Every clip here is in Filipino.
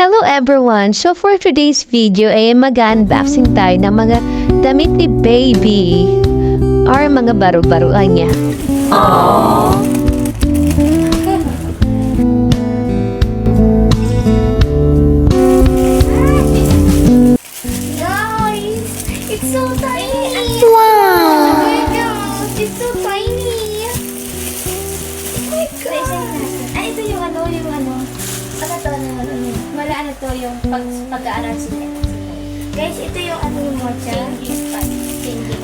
Hello everyone! So for today's video ay mag-unboxing tayo ng mga damit ni baby or mga baro-baruan niya. Guys, it's so tiny. Wow! Oh my gosh, it's so tiny. Oh my God. Ay, ito yung ano. Ano to, wala ano to, yung pag-aaral sila. Guys, ito yung ano yung mocha.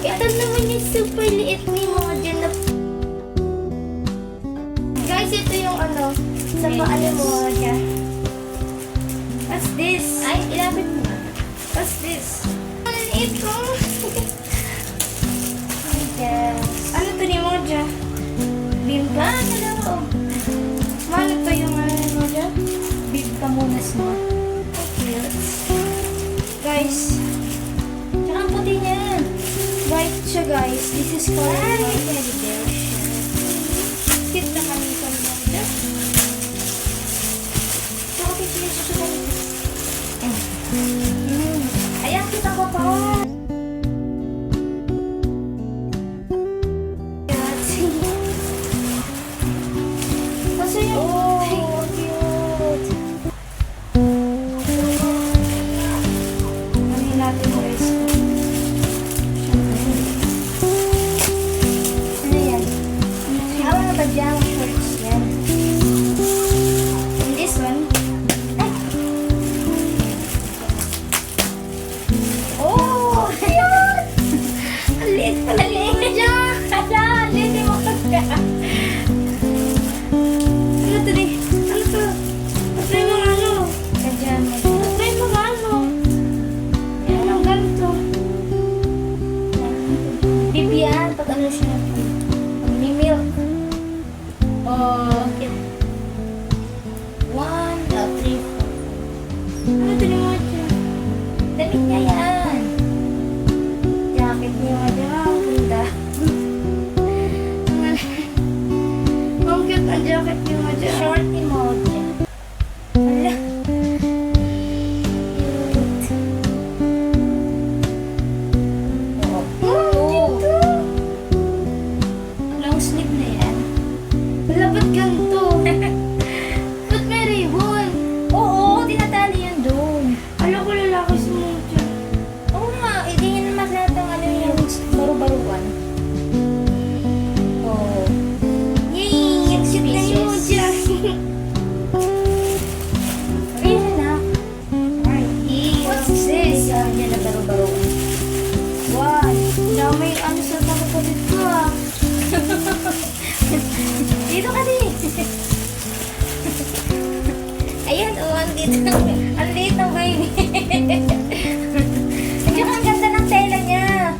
Ito naman yung super liit ni mocha na. Guys, ito yung ano, sa paan ni mocha. What's this? Ay, ilapit mo. What's this? Ang liit ko. Ano to ni mocha? Bimba? Ano daw? Ano to yung ano ni mocha? Bimba muna small. Guys, tsaka ang puti niya. White siya guys. This is for cute na kami sa mga. Tsaka piti niya susunod. Ayan, kita ko pa. Kasi yung cute. Natin guys. Ano yan? Hawa na pajama shorts yan. And this one. Ay! Oh! Cute! Ang liit pala liit dyan! Hala! Liit mo ka! Ano to di? Ano to? Patry mo nga ano? Pajama. Patry mo nga ano? Bibian, pag ano siya, may milk. Okay. 1, 2, 3, 4. Ano ito ni Mocha? Damit niya yan. Jacket niya Mocha. Ang ganda. Ang cute ang jacket ni Mocha. Short ni Mocha. Hala. Sleep na yan. Wala, ba't ganito? Ba't may ribbon? Oo, tinatali yan doon. Alam ko lalaki si Mocha. Oo nga, hindi yan naman lahat ng ano yung baro-baruan. Oo. Yay! Ang cute na ni Mocha. Ayun na. What's this? Yan na baro-baruan. Wow, dami ano sa mga kapit ko ah. Dito ka din. Ayan, ang dito. Ang liit ng baby. Ang ganda ng tela niya.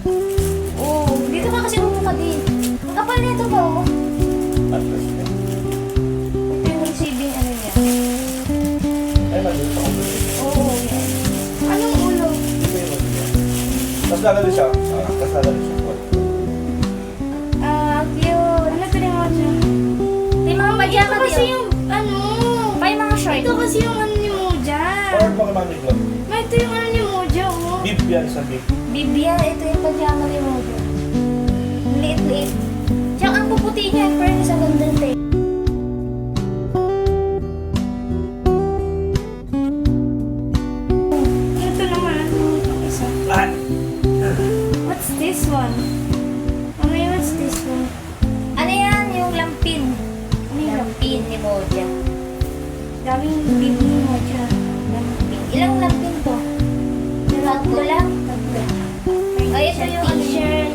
Oh, dito ka kasi bumuka din. Ang kapal nito ba oh? Ito yung receiving ano niya. Oo, yan. Anong ulo? Tapos lalalo siya. Ito kasi yung ano, may mga short. Ito kasi yung ano ni Moja. Or baka mami ko. Ito yung ano ni Moja, oh. Bib yan sa bib. Bibia, ito yung pajama ni Moja. Liit-liit. Tsaka ang puputi niya, pero sa ganda tayo. Ito naman, ano itong isa. What's this one? Ano yung what's this one? Ano yan? Yung lampin. Lampin ni Moja. Daming bib ni Moja. Lampin. Ilang lampin to? Tatlo lang? Tatlo. Oh, ito yung t-shirt.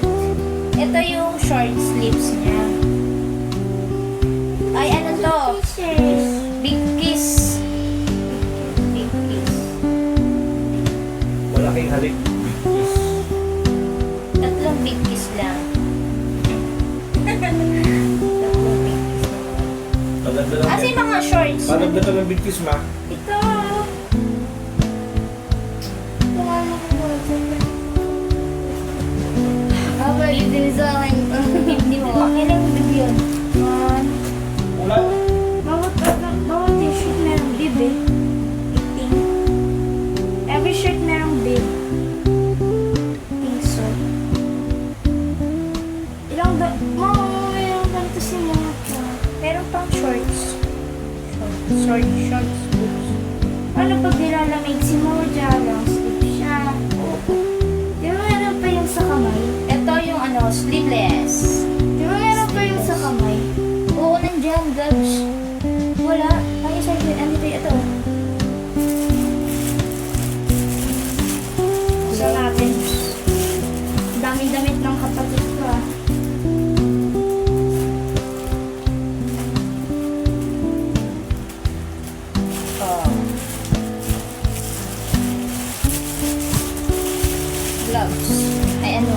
Ito yung short sleeves niya. Ay, ano to? Big kiss. Big kiss. Wala halik. Big kiss. Tatlong big kiss lang. Tatlong big kiss lang. Maganda lang. Kasi mga shorts. Maganda lang ng big kiss, ma. Ito. Tumahan mo ko ba? Pwede din sa akin. Hindi mo. Kailang bib yun? Ulan. Bawat t-shirt merong bib eh. Iting. Every shirt merong bib. Think so. Ilang mayroong ganito si mga ka. Meron pang shorts. Shorts, boots. Ano pag nilalamig si Moja, long sleeve siya. Di ba meron pa yung sa kamay? Ito yung sleeveless. Di ba meron pa yung sa kamay? Oo, nandyan, gloves. Wala. Ay, sorry. Andito ito. Gusto natin. Daming damit ng kapatid ko ah. Gloves. Ay, ano?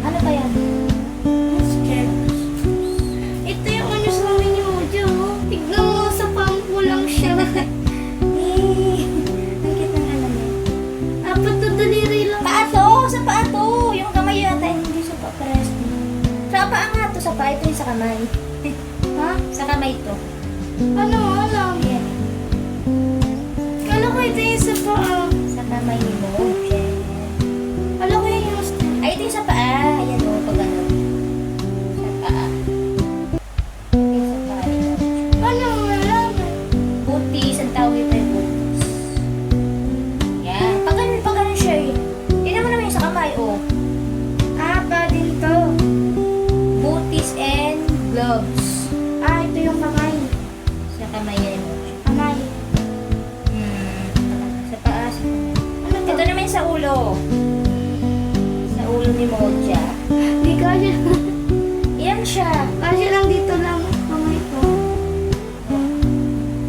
Ano ba yan? Skirt. Ito yung sa amin ni Mojo. Tignan mo, sa pampo lang siya. Ang cute ng alam niya. Apat na daliri lang. Paa to! Sa paa to! Yung kamay yata, hindi sa paa. Pares. Sa paa nga to, sa paa. Ito yung sa kamay. Ha? Sa kamay to. Ano? Alam. Yan. Kala ko ito yung sa paa. Sa kamay ni Mojo. Alam ko yun yung ay, ito yung sa paa. Ayan o, pag ano. Sa paa. Ito yung sa paa. Ano? Wala. Booties. Ang tawag ito yung booties. Yan. Pag ganun siya eh. Tignan mo naman yung sa kamay, oh. Ah, pa din to. Booties and gloves. Ah, ito yung kamay. Sa kamay yan. Kamay. Sa paa. Ano to? Ito naman yung sa ulo. Ulo ni Moja. Di kaya. Yan siya. Kasi lang dito lang kamay ko.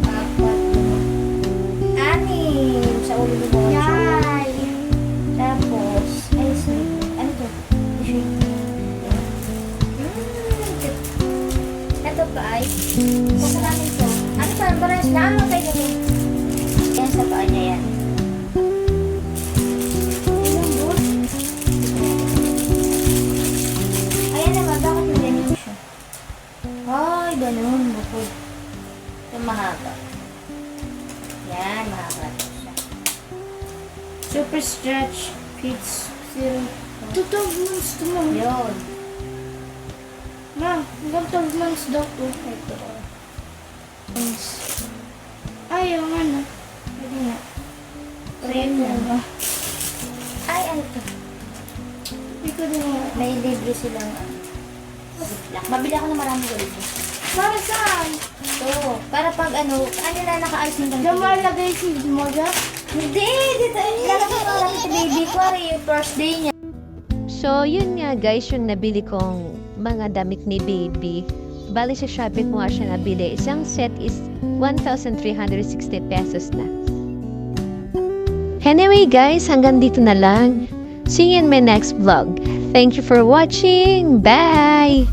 Apat. Anim. Sa ulo ni Moja. Yay. Tapos, ay, ano to? Ito pa ay. Kung sa namin to. Ano pa? Parang naano tayo ganyan. Yan sa paa niya yan. Ay, ganun. Bukod. Ito mahaba. Yan, mahaba siya. Super stretch. Fits. 0. 12 months to mo. Yun. Ma, hanggang 12 months daw to. Ito. Ay, yung ano. Pwede nga. Premium ba? Ay, ano to? Hindi ko din nga. May libre silang mabili ako ng maraming ganito. Para saan? Ito. Para pag ano na naka-ayos ng ganito. Diyan malagay si Moja? Hindi. Dito. Lalagay ko lang si baby ko. Yung first day niya. So, yun nga guys, yung nabili kong mga damit ni baby. Bali sa Shopee ko nga siya nabili. Isang set is 1,360 pesos na. Anyway guys, hanggang dito na lang. See you in my next vlog. Thank you for watching. Bye!